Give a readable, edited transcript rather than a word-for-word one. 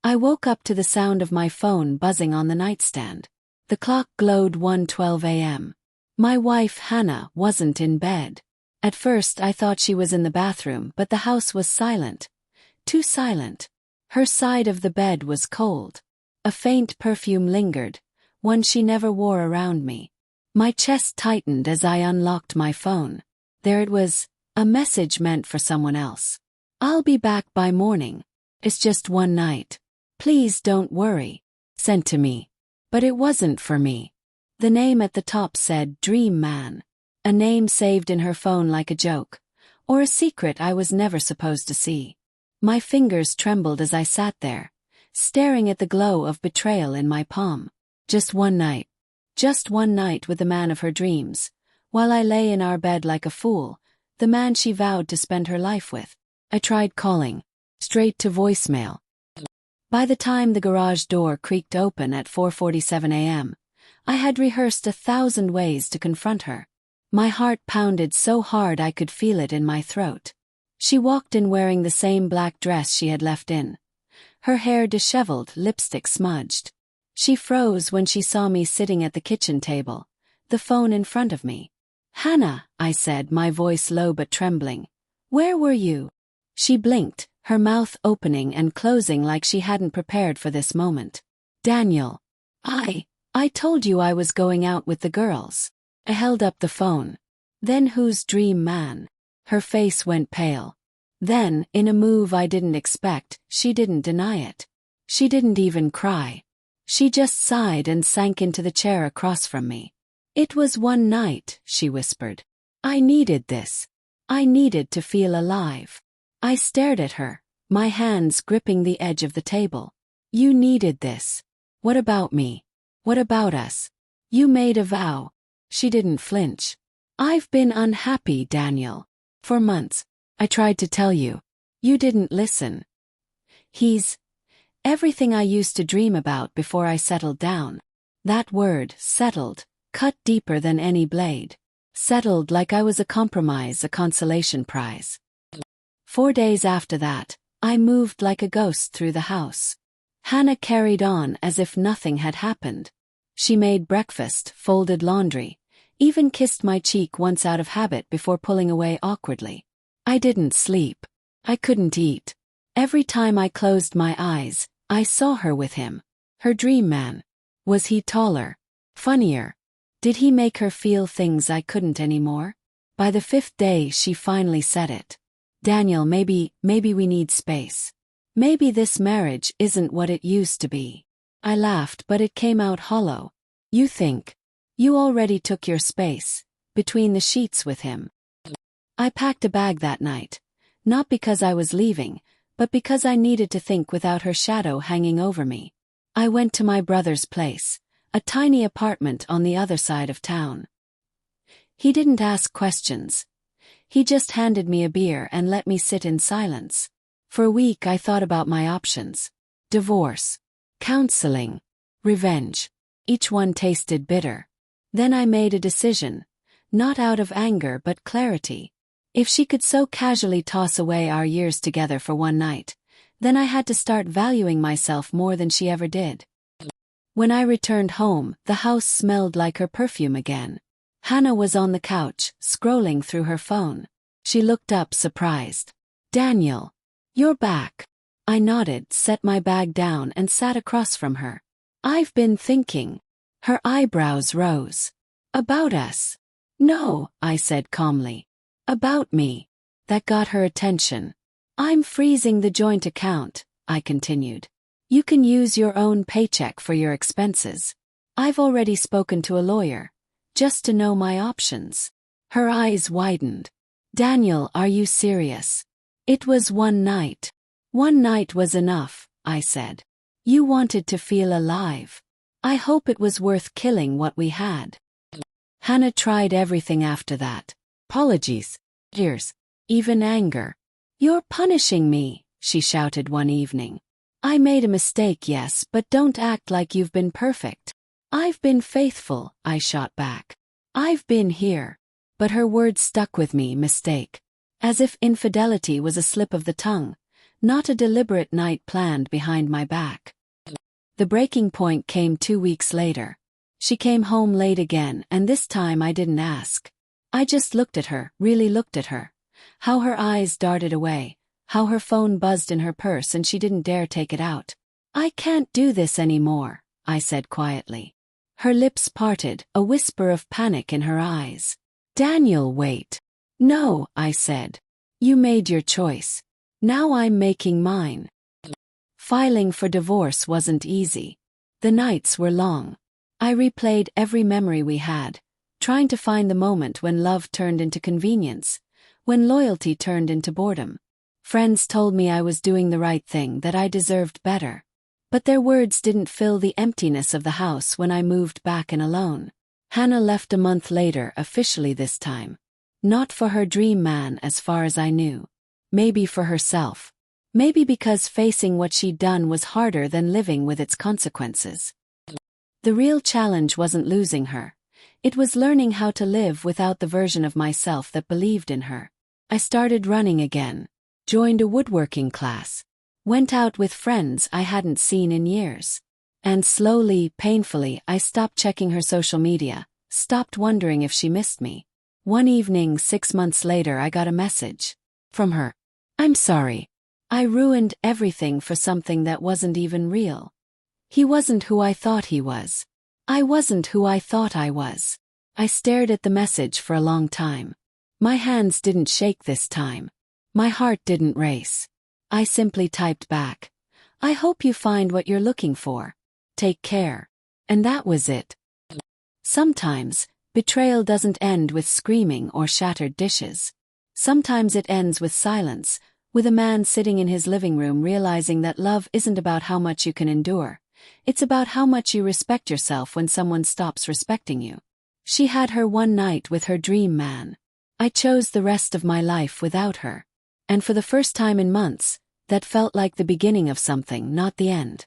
I woke up to the sound of my phone buzzing on the nightstand. The clock glowed 1:12 a.m. My wife, Hannah, wasn't in bed. At first I thought she was in the bathroom, but the house was silent. Too silent. Her side of the bed was cold. A faint perfume lingered, one she never wore around me. My chest tightened as I unlocked my phone. There it was, a message meant for someone else. "I'll be back by morning. It's just one night. Please don't worry." Sent to me. But it wasn't for me. The name at the top said Dream Man. A name saved in her phone like a joke, or a secret I was never supposed to see. My fingers trembled as I sat there, staring at the glow of betrayal in my palm. Just one night. Just one night with the man of her dreams, while I lay in our bed like a fool, the man she vowed to spend her life with. I tried calling. Straight to voicemail. By the time the garage door creaked open at 4:47 a.m., I had rehearsed 1,000 ways to confront her. My heart pounded so hard I could feel it in my throat. She walked in wearing the same black dress she had left in. Her hair disheveled, lipstick smudged. She froze when she saw me sitting at the kitchen table, the phone in front of me. "Hannah," I said, my voice low but trembling. "Where were you?" She blinked, her mouth opening and closing like she hadn't prepared for this moment. "Daniel. I told you I was going out with the girls." I held up the phone. "Then who's Dream Man?" Her face went pale. Then, in a move I didn't expect, she didn't deny it. She didn't even cry. She just sighed and sank into the chair across from me. "It was one night," she whispered. "I needed this. I needed to feel alive." I stared at her, my hands gripping the edge of the table. "You needed this. What about me? What about us? You made a vow." She didn't flinch. "I've been unhappy, Daniel. For months. I tried to tell you. You didn't listen. He's everything I used to dream about before I settled down." That word, settled, cut deeper than any blade. Settled like I was a compromise, a consolation prize. 4 days after that, I moved like a ghost through the house. Hannah carried on as if nothing had happened. She made breakfast, folded laundry, even kissed my cheek once out of habit before pulling away awkwardly. I didn't sleep. I couldn't eat. Every time I closed my eyes, I saw her with him. Her dream man. Was he taller? Funnier? Did he make her feel things I couldn't anymore? By the 5th day she finally said it. "Daniel, maybe we need space. Maybe this marriage isn't what it used to be." I laughed, but it came out hollow. "You think? You already took your space, between the sheets with him." I packed a bag that night, not because I was leaving, but because I needed to think without her shadow hanging over me. I went to my brother's place, a tiny apartment on the other side of town. He didn't ask questions. He just handed me a beer and let me sit in silence. For a week I thought about my options. Divorce. Counseling. Revenge. Each one tasted bitter. Then I made a decision. Not out of anger but clarity. If she could so casually toss away our years together for one night, then I had to start valuing myself more than she ever did. When I returned home, the house smelled like her perfume again. Hannah was on the couch, scrolling through her phone. She looked up surprised. "Daniel, you're back." I nodded, set my bag down and sat across from her. "I've been thinking." Her eyebrows rose. "About us?" "No," I said calmly. "About me." That got her attention. "I'm freezing the joint account," I continued. "You can use your own paycheck for your expenses. I've already spoken to a lawyer, just to know my options." Her eyes widened. "Daniel, are you serious?" "It was one night." "One night was enough," I said. "You wanted to feel alive. I hope it was worth killing what we had." Hannah tried everything after that. Apologies, tears, even anger. "You're punishing me," she shouted one evening. "I made a mistake, yes, but don't act like you've been perfect." "I've been faithful," I shot back. "I've been here." But her words stuck with me, mistake. As if infidelity was a slip of the tongue, not a deliberate night planned behind my back. The breaking point came 2 weeks later. She came home late again, and this time I didn't ask. I just looked at her, really looked at her. How her eyes darted away, how her phone buzzed in her purse and she didn't dare take it out. "I can't do this anymore," I said quietly. Her lips parted, a whisper of panic in her eyes. "Daniel, wait." "No," I said. "You made your choice. Now I'm making mine." Filing for divorce wasn't easy. The nights were long. I replayed every memory we had, trying to find the moment when love turned into convenience, when loyalty turned into boredom. Friends told me I was doing the right thing, that I deserved better. But their words didn't fill the emptiness of the house when I moved back in alone. Hannah left a month later, officially this time. Not for her dream man as far as I knew. Maybe for herself. Maybe because facing what she'd done was harder than living with its consequences. The real challenge wasn't losing her. It was learning how to live without the version of myself that believed in her. I started running again. Joined a woodworking class. Went out with friends I hadn't seen in years. And slowly, painfully, I stopped checking her social media, stopped wondering if she missed me. One evening 6 months later I got a message. From her. "I'm sorry. I ruined everything for something that wasn't even real. He wasn't who I thought he was. I wasn't who I thought I was." I stared at the message for a long time. My hands didn't shake this time. My heart didn't race. I simply typed back, "I hope you find what you're looking for. Take care." And that was it. Sometimes, betrayal doesn't end with screaming or shattered dishes. Sometimes it ends with silence, with a man sitting in his living room realizing that love isn't about how much you can endure. It's about how much you respect yourself when someone stops respecting you. She had her one night with her dream man. I chose the rest of my life without her. And for the first time in months, that felt like the beginning of something, not the end.